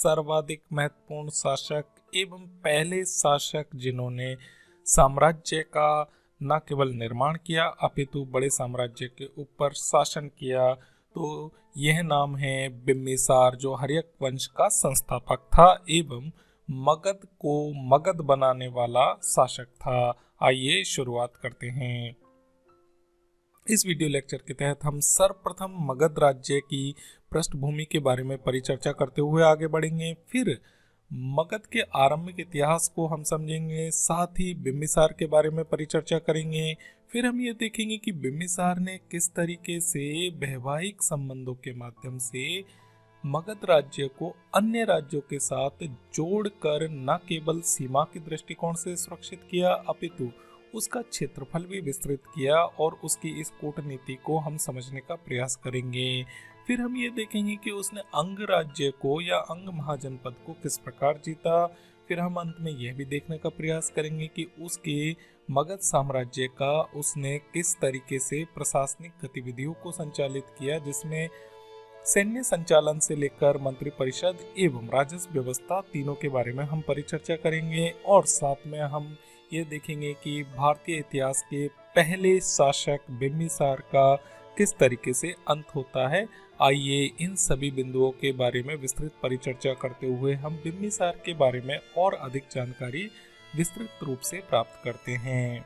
सर्वाधिक महत्वपूर्ण शासक एवं पहले शासक जिन्होंने साम्राज्य का न केवल निर्माण किया अपितु बड़े साम्राज्य के ऊपर शासन किया, तो यह नाम है बिम्बिसार, जो हर्यक वंश का संस्थापक था एवं मगध को मगध बनाने वाला शासक था। आइए शुरुआत करते हैं। इस वीडियो लेक्चर के तहत हम सर्वप्रथम मगध राज्य की पृष्ठभूमि के बारे में परिचर्चा करते हुए आगे बढ़ेंगे। फिर मगध के आरंभिक इतिहास को हम समझेंगे, साथ ही बिम्बिसार के बारे में परिचर्चा करेंगे। फिर हम ये देखेंगे कि बिम्बिसार ने किस तरीके से वैवाहिक संबंधों के माध्यम से मगध राज्य को अन्य राज्यों के साथ जोड़कर न केवल सीमा के दृष्टिकोण से सुरक्षित किया अपितु उसका क्षेत्रफल भी विस्तृत किया, और उसकी इस कूटनीति को हम समझने का प्रयास करेंगे। फिर हम ये देखेंगे कि उसने अंग राज्य को या अंग महाजनपद को किस प्रकार जीता। फिर हम अंत में यह भी देखने का प्रयास करेंगे कि उसके मगध साम्राज्य का उसने किस तरीके से प्रशासनिक गतिविधियों को संचालित किया, जिसमें सैन्य संचालन से लेकर मंत्री परिषद एवं राजस्व व्यवस्था तीनों के बारे में हम परिचर्चा करेंगे। और साथ में हम ये देखेंगे कि भारतीय इतिहास के पहले शासक बिम्बिसार का किस तरीके से अंत होता है। आइए इन सभी बिंदुओं के बारे में विस्तृत परिचर्चा करते हुए हम बिम्बिसार के बारे में और अधिक जानकारी विस्तृत रूप से प्राप्त करते हैं।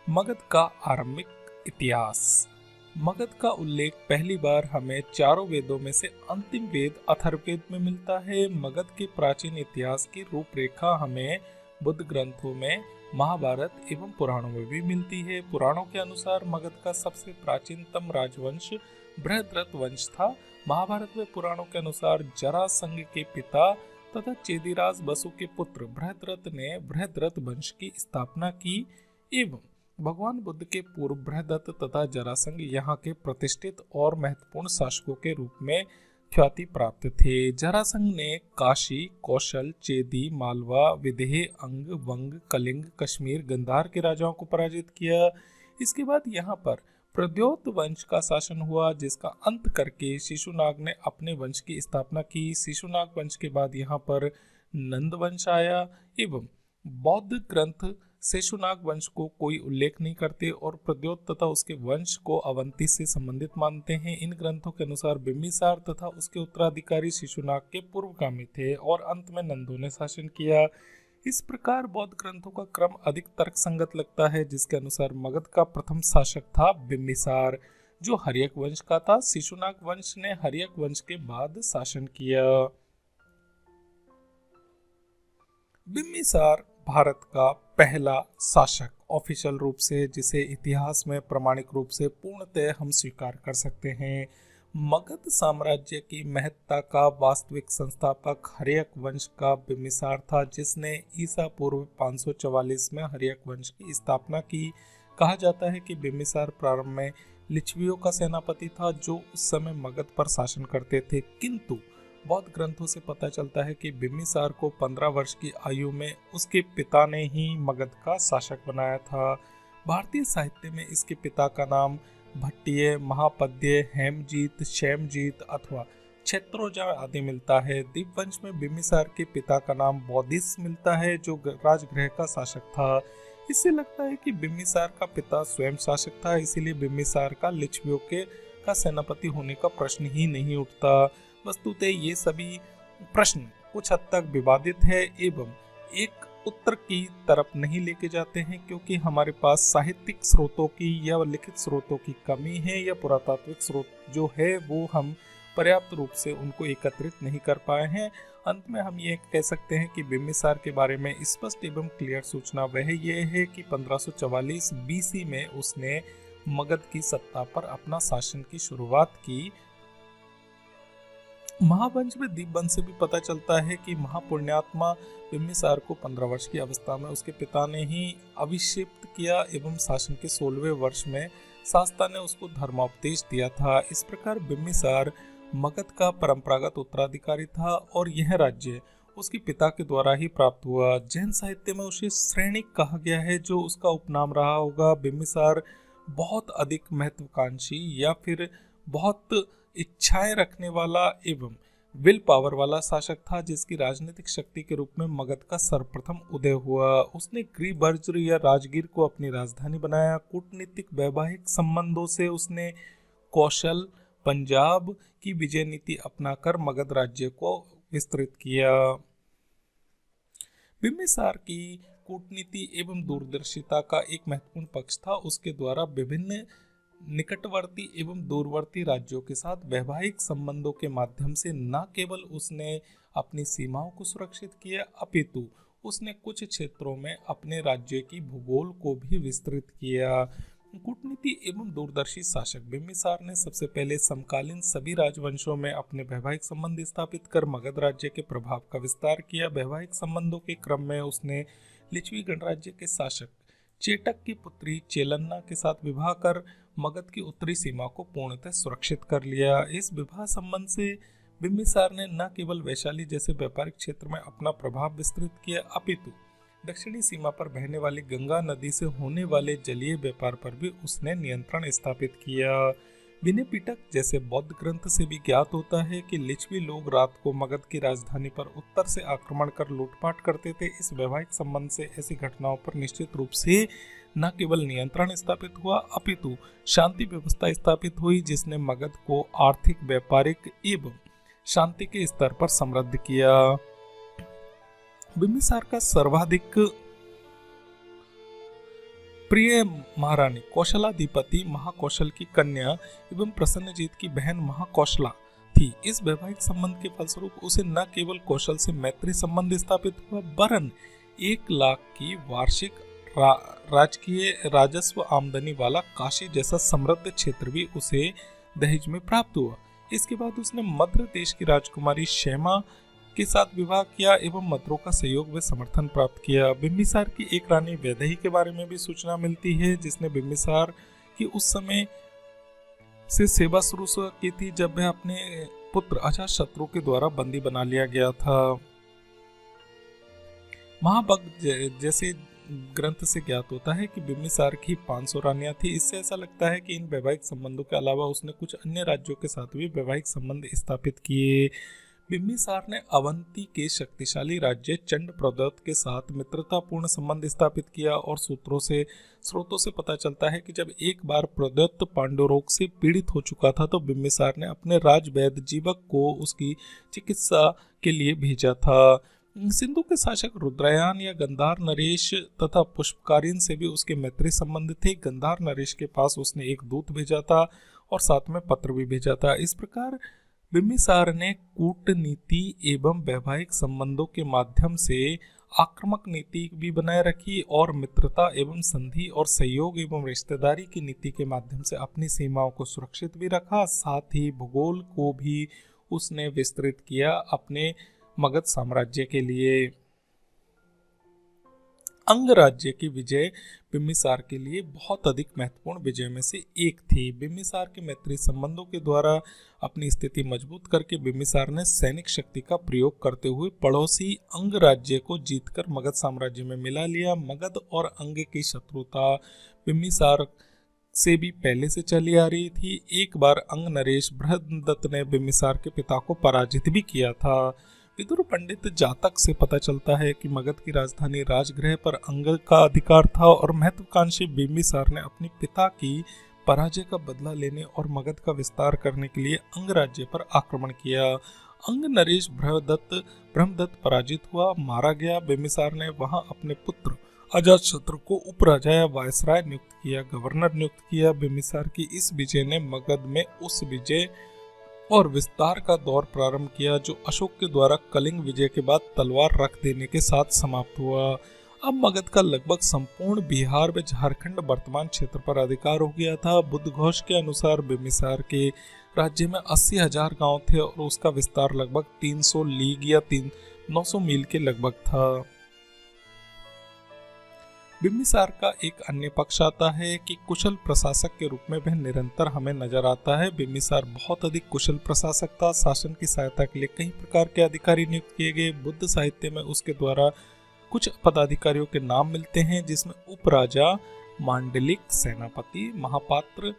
मगध का आरंभिक इतिहास। मगध का उल्लेख पहली बार हमें चारों वेदों में से अंतिम वेद अथर्ववेद में मिलता है। मगध के प्राचीन इतिहास की रूपरेखा हमें बुद्ध ग्रंथों में, महाभारत एवं पुराणों में भी मिलती है। पुराणों के अनुसार मगध का सबसे प्राचीनतम राजवंश बृहद्रथ वंश था। महाभारत में पुराणों के अनुसार जरासंध के पिता तथा चेदिराज बसु के पुत्र बृहद्रथ ने बृहद्रथ वंश की स्थापना की एवं भगवान बुद्ध के पूर्व बृहद्रथ तथा जरासंध यहाँ के प्रतिष्ठित और महत्वपूर्ण शासकों के रूप में ख्याति प्राप्त थे। जरासंध ने काशी, कौशल, चेदी, मालवा, विदेह, अंग, वंग, कलिंग, कश्मीर, गंधार के राजाओं को पराजित किया। इसके बाद यहाँ पर प्रद्योत वंश का शासन हुआ, जिसका अंत करके शिशुनाग ने अपने वंश की स्थापना की। शिशुनाग वंश के बाद यहाँ पर नंद वंश आया एवं बौद्ध ग्रंथ शिशुनाग वंश को कोई उल्लेख नहीं करते और प्रद्योत तथा उसके वंश को अवंती से संबंधित मानते हैं। इन ग्रंथों के अनुसार बिम्बिसार तथा उसके उत्तराधिकारी शिशुनाग के पूर्वगामी थे और अंत में नंदों ने शासन किया। इस प्रकार बौद्ध ग्रंथों का क्रम अधिक तर्कसंगत लगता है, जिसके अनुसार मगध का प्रथम शासक था बिम्बिसार, जो हर्यक वंश का था। शिशुनाग वंश ने हर्यक वंश के बाद शासन किया। बिम्बिसार भारत का पहला शासक ऑफिशियल रूप से, जिसे इतिहास में प्रमाणिक रूप से पूर्णतः हम स्वीकार कर सकते हैं। मगध साम्राज्य की महत्ता का वास्तविक संस्थापक हर्यक वंश का बिम्बिसार था, जिसने ईसा पूर्व 544 में हर्यक वंश की स्थापना की। कहा जाता है कि बिम्बिसार प्रारंभ में लिच्छवियों का सेनापति था, जो उस समय मगध पर शासन करते थे, किंतु बौद्ध ग्रंथों से पता चलता है कि बिम्बिसार को 15 वर्ष की आयु में उसके पिता ने ही मगध का शासक बनाया था। भारतीय साहित्य में इसके पिता का नाम भट्टिय, महापद्य, हेमजीत, क्षेमजीत अथवा क्षेत्रोजा आदि मिलता है। दीपवंश में बिम्बिसार के पिता का नाम बौद्धिस मिलता है, जो राजगृह का शासक था। इससे लगता है कि बिम्बिसार का पिता स्वयं शासक था, इसीलिए बिम्बिसार का लिच्छवियों का सेनापति होने का प्रश्न ही नहीं उठता। वस्तुतः ये सभी प्रश्न कुछ हद तक विवादित है एवं एक उत्तर की तरफ नहीं लेके जाते हैं, क्योंकि हमारे पास साहित्यिक स्रोतों की या लिखित स्रोतों की कमी है, या पुरातात्विक स्रोत जो है वो हम पर्याप्त रूप से उनको एकत्रित नहीं कर पाए हैं। अंत में हम ये कह सकते हैं कि बिम्बिसार के बारे में स्पष्ट एवं क्लियर सूचना वह ये है कि 1544 BC में उसने मगध की सत्ता पर अपना शासन की शुरुआत की। महावंश में दीपवंश से भी पता चलता है कि महापुण्यात्मा बिम्बिसार को 15 वर्ष की अवस्था में उसके पिता ने ही अभिषिक्त किया एवं शासन के 16वें वर्ष में शास्ता ने उसको धर्मोपदेश दिया था। इस प्रकार बिम्बिसार मगध का परंपरागत उत्तराधिकारी था और यह राज्य उसके पिता के द्वारा ही प्राप्त हुआ। जैन साहित्य में उसे श्रेणिक कहा गया है, जो उसका उपनाम रहा होगा। बिम्बिसार बहुत अधिक महत्वाकांक्षी या फिर बहुत इच्छाएं रखने वाला एवं विल पावर वाला शासक था, जिसकी राजनीतिक शक्ति के रूप में मगध का सर्वप्रथम उदय हुआ। उसने गिरिब्रज या राजगीर को अपनी राजधानी बनाया। कूटनीतिक वैवाहिक संबंधों से उसने कौशल, पंजाब की विजय नीति अपनाकर मगध राज्य को विस्तृत किया। बिम्बिसार की कूटनीति एवं दूरदर्शिता का एक महत्वपूर्ण पक्ष था उसके द्वारा विभिन्न निकटवर्ती एवं दूरवर्ती राज्यों के साथ वैवाहिक संबंधों के माध्यम से न केवल उसने अपनी सीमाओं को सुरक्षित किया, अपितु उसने कुछ क्षेत्रों में अपने राज्य की भूगोल को भी विस्तृत किया। कूटनीति एवं दूरदर्शी शासक बिम्बिसार ने सबसे पहले समकालीन सभी राजवंशों में अपने वैवाहिक संबंध स्थापित कर मगध राज्य के प्रभाव का विस्तार किया। वैवाहिक संबंधों के क्रम में उसने लिच्छवी गणराज्य के शासक चेटक की पुत्री चेलन्ना के साथ विवाह कर मगध की उत्तरी सीमा को पूर्णतः सुरक्षित कर लिया। इस विवाह संबंध से बिम्बिसार ने न केवल वैशाली जैसे व्यापारिक क्षेत्र में अपना प्रभाव विस्तृत किया, अपितु दक्षिणी सीमा पर बहने वाली गंगा नदी से होने वाले जलीय व्यापार पर भी उसने नियंत्रण स्थापित किया। विनय पिटक जैसे बौद्ध ग्रंथ से भी ज्ञात होता है कि लिच्छवी लोग रात को मगध की राजधानी पर उत्तर से आक्रमण कर लूटपाट करते थे। इस वैवाहिक संबंध से ऐसी घटनाओं पर निश्चित रूप से न केवल नियंत्रण स्थापित हुआ, अपितु शांति व्यवस्था स्थापित हुई, जिसने मगध को आर्थिक, व्यापारिक एवं शांति के स्तर पर समृद्ध किया। बिम्बिसार का सर्वाधिक प्रिय महारानी कौशलाधिपति महाकौशल की कन्या एवं प्रसन्नजीत की बहन महाकौशला थी। इस वैवाहिक संबंध के फलस्वरूप उसे न केवल कौशल से मैत्री संबंध स्थापित हुआ, वरन 1 लाख की वार्षिक राजकीय राजस्व आमदनी वाला काशी जैसा समृद्ध क्षेत्र भी उसे दहेज में प्राप्त हुआ। इसके बाद उसने मद्र देश की राजकुमारी क्षेमा के साथ विवाह किया एवं मद्रों का सहयोग व समर्थन प्राप्त किया। बिम्बिसार की एक रानी वैदेही के बारे में भी सूचना मिलती है, जिसने बिम्बिसार की उस समय से सेवा शुरू की थी जब वह अपने पुत्र अजातशत्रु के द्वारा बंदी बना लिया गया था। महाभारत जैसे ग्रंथ से ज्ञात होता है कि बिम्बिसार की 500 रानियां थी। इससे ऐसा लगता है कि इन वैवाहिक संबंधों के अलावा उसने कुछ अन्य राज्यों के साथ भी वैवाहिक संबंध स्थापित किए। बिम्बिसार ने अवंती के शक्तिशाली राज्य चंड प्रद्योत के साथ मित्रतापूर्ण संबंध स्थापित किया और स्रोतों से पता चलता है कि जब एक बार प्रद्योत पांडु रोग से पीड़ित हो चुका था तो बिम्बिसार ने अपने राजवैद्य जीवक को उसकी चिकित्सा के लिए भेजा था। सिंधु के शासक रुद्रयान या गंधार नरेश तथा पुष्पकारिन से भी उसके मैत्री संबंध थे। गंधार नरेश के पास उसने एक दूत भेजा था और साथ में पत्र भी भेजा था। इस प्रकार बिम्बिसार ने कूटनीति एवं वैवाहिक संबंधों के माध्यम से आक्रामक नीति भी बनाए रखी और मित्रता एवं संधि और सहयोग एवं रिश्तेदारी की नीति के माध्यम से अपनी सीमाओं को सुरक्षित भी रखा। साथ ही भूगोल को भी उसने विस्तृत किया अपने मगध साम्राज्य के लिए। अंग राज्य की विजय बिम्बिसार के लिए बहुत अधिक महत्वपूर्ण विजय में से एक थी। बिम्बिसार के मैत्री संबंधों के द्वारा अपनी स्थिति मजबूत करके बिम्बिसार ने सैनिक शक्ति का प्रयोग करते हुए पड़ोसी अंग राज्य को जीतकर मगध साम्राज्य में मिला लिया। मगध और अंग की शत्रुता बिम्बिसार से भी पहले से चली आ रही थी। एक बार अंग नरेश बृहदत्त ने बिम्बिसार के पिता को पराजित भी किया था। विदुर पंडित जातक से पता चलता है कि मगध की राजधानी राजगृह पर अंग का अधिकार था और महत्वाकांक्षी बिम्बिसार ने अपने पिता की पराजय का बदला लेने और मगध का विस्तार करने के लिए अंग राज्य पर आक्रमण किया। अंग नरेश ब्रह्मदत्त पराजित हुआ, मारा गया। बिम्बिसार ने वहां अपने पुत्र अजातशत्रु को उपराजा या वायसराय नियुक्त किया, गवर्नर नियुक्त किया। बिम्बिसार की इस विजय ने मगध में उस विजय और विस्तार का दौर प्रारंभ किया जो अशोक के द्वारा कलिंग विजय के बाद तलवार रख देने के साथ समाप्त हुआ। अब मगध का लगभग संपूर्ण बिहार व झारखंड वर्तमान क्षेत्र पर अधिकार हो गया था। बुद्ध घोष के अनुसार बिम्बिसार के राज्य में 80,000 गांव थे और उसका विस्तार लगभग 300 लीग या 900 मील के लगभग था। बिम्बिसार का एक अन्य पक्ष आता है कि कुशल प्रशासक के रूप में वह निरंतर हमें नजर आता है। बिम्बिसार बहुत अधिक कुशल प्रशासक था। शासन की सहायता के लिए कई प्रकार के अधिकारी नियुक्त किए गए। बुद्ध साहित्य में उसके द्वारा कुछ पदाधिकारियों के नाम मिलते हैं, जिसमें उपराजा, मांडलिक, सेनापति, महापात्र,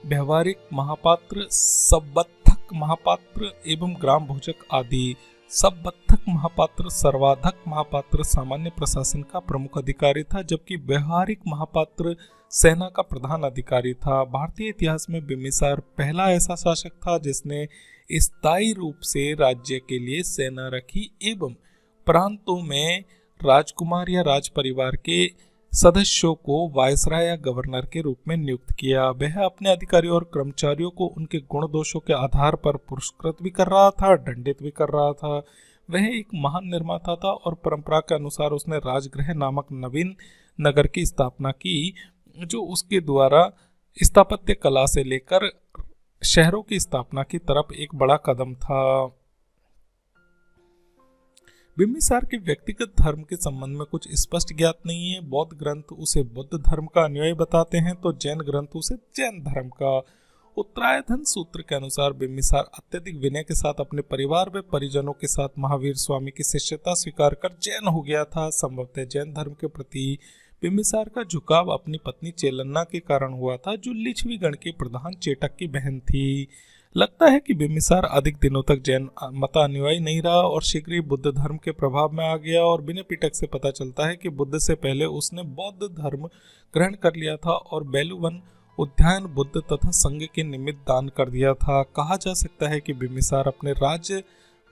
व्यवहारिक महापात्र, सब्बत्था सर्वाधक महापात्र एवं ग्राम भोजक आदि। सबबत्थक महापात्र सर्वाधक महापात्र सामान्य प्रशासन का प्रमुख अधिकारी था, जबकि व्यवहारिक महापात्र सेना का प्रधान अधिकारी था। भारतीय इतिहास में बिम्बिसार पहला ऐसा शासक था जिसने स्थायी रूप से राज्य के लिए सेना रखी एवं प्रांतों में राजकुमार या राज परिवार के सदस्यों को वायसराय या गवर्नर के रूप में नियुक्त किया। वह अपने अधिकारियों और कर्मचारियों को उनके गुण दोषों के आधार पर पुरस्कृत भी कर रहा था, दंडित भी कर रहा था। वह एक महान निर्माता था और परंपरा के अनुसार उसने राजगृह नामक नवीन नगर की स्थापना की, जो उसके द्वारा स्थापत्य कला से लेकर शहरों की स्थापना की तरफ एक बड़ा कदम था। बिम्बिसार के व्यक्तिगत धर्म के संबंध में कुछ स्पष्ट ज्ञात नहीं है। बौद्ध ग्रंथ उसे बुद्ध धर्म का अनुयायी बताते हैं तो जैन ग्रंथ उसे जैन धर्म का। उत्तरायधन सूत्र के अनुसार बिम्बिसार अत्यधिक विनय के साथ अपने परिवार व परिजनों के साथ महावीर स्वामी की शिष्यता स्वीकार कर जैन हो गया था। संभवतः जैन धर्म के प्रति बिम्बिसार का झुकाव अपनी पत्नी चेलन्ना के कारण हुआ था, जो लिच्छवी गण के प्रधान चेटक की बहन थी। लगता है कि बिम्बिसार अधिक दिनों तक जैन मत अनुयायी नहीं रहा और शीघ्र ही बुद्ध धर्म के प्रभाव में आ गया, और विनय पिटक से पता चलता है कि बुद्ध से पहले उसने बौद्ध धर्म ग्रहण कर लिया था और बेलुवन उद्यान बुद्ध तथा संघ के निमित्त दान कर दिया था। कहा जा सकता है कि बिम्बिसार अपने राज्य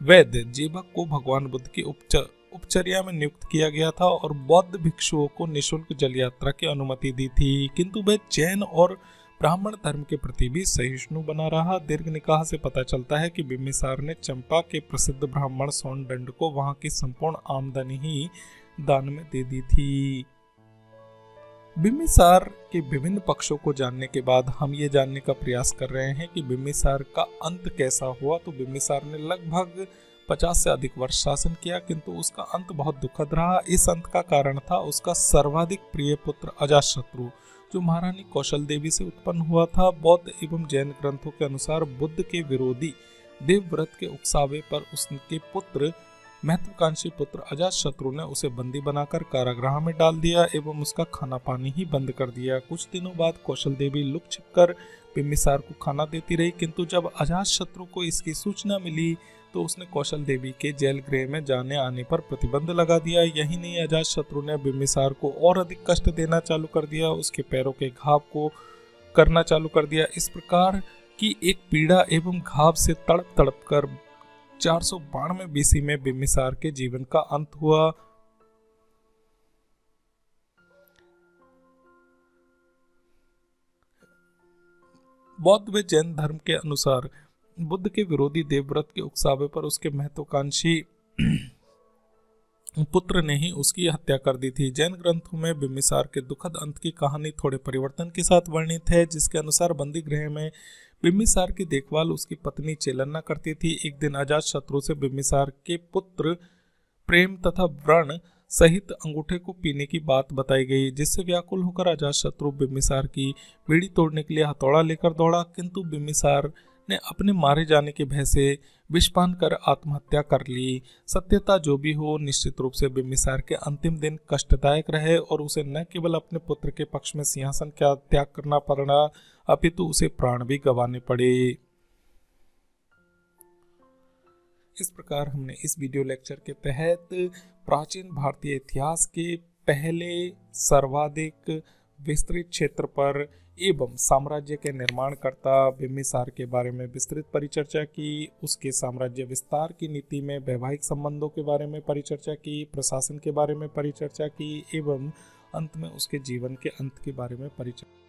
वैद्य जेबक को भगवान बुद्ध की उपचर्या में नियुक्त किया गया था और बौद्ध भिक्षुओं को निःशुल्क जल यात्रा की अनुमति दी थी, किंतु वह जैन और ब्राह्मण धर्म के प्रति भी सहिष्णु बना रहा। दीर्घ निकाह से पता चलता है कि बिम्बिसार ने चंपा के प्रसिद्ध ब्राह्मण सोनदंड को वहां की संपूर्ण आमदनी ही दान में दे दी थी। बिम्बिसार के विभिन्न पक्षों को जानने के बाद हम ये जानने का प्रयास कर रहे हैं कि बिम्बिसार का अंत कैसा हुआ। तो बिम्बिसार ने लगभग 50 से अधिक वर्ष शासन किया, किंतु उसका अंत बहुत दुखद रहा। इस अंत का कारण था उसका सर्वाधिक प्रिय पुत्र अजातशत्रु, जो महारानी कौशल देवी से उत्पन्न हुआ था। बौद्ध एवं जैन ग्रंथों के अनुसार बुद्ध के विरोधी देवव्रत के उकसावे पर उसके पुत्र महत्वाकांक्षी पुत्र अजातशत्रु ने उसे बंदी बनाकर कारागृह में डाल दिया एवं उसका खाना पानी ही बंद कर दिया। कुछ दिनों बाद कौशल देवी लुक छिपकर बिम्बिसार को खाना देती रही, किंतु जब अजातशत्रु को इसकी सूचना मिली तो उसने कौशल देवी के जेल गृह में जाने आने पर प्रतिबंध लगा दिया। यही नहीं, अजातशत्रु ने बिम्बिसार को और अधिक कष्ट देना चालू कर दिया, उसके पैरों के घाव को करना चालू कर दिया। इस प्रकार की एक पीड़ा एवं घाव से तड़प तड़प कर 492 बीसी में बिम्बिसार के जीवन का अंत हुआ। बौद्ध व जैन धर्म के अनुसार बुद्ध के विरोधी देवव्रत के उकसावे पर उसके महत्वाकांक्षी पुत्र ने ही उसकी हत्या कर दी थी। जैन ग्रंथों में बिम्बिसार के दुखद अंत की कहानी थोड़े परिवर्तन के साथ वर्णित है, जिसके अनुसार बंदी गृह में बिम्बिसार की देखभाल उसकी पत्नी चेलन्ना करती थी। एक दिन अजातशत्रु से बिम्बिसार के पुत्र प्रेम तथा व्रण सहित अंगूठे को पीने की बात बताई गई, जिससे व्याकुल होकर अजातशत्रु बिम्बिसार की बीड़ी तोड़ने के लिए हथौड़ा लेकर दौड़ा, किंतु बिम्बिसार ने अपने मारे जाने के भय से विषपान कर आत्महत्या कर ली। सत्यता जो भी हो, निश्चित रूप से बिम्बिसार के अंतिम दिन कष्टदायक रहे और उसे न केवल अपने पुत्र के पक्ष में सिंहासन का त्याग करना पड़ा, अपितु उसे प्राण भी गंवाने पड़े। इस प्रकार हमने इस वीडियो लेक्चर के तहत प्राचीन भारतीय इतिहास के पहले सर्वाधिक विस्तृत क्षेत्र पर एवं साम्राज्य के निर्माणकर्ता बिम्बिसार के बारे में विस्तृत परिचर्चा की, उसके साम्राज्य विस्तार की नीति में वैवाहिक संबंधों के बारे में परिचर्चा की, प्रशासन के बारे में परिचर्चा की एवं अंत में उसके जीवन के अंत के बारे में परिचर्चा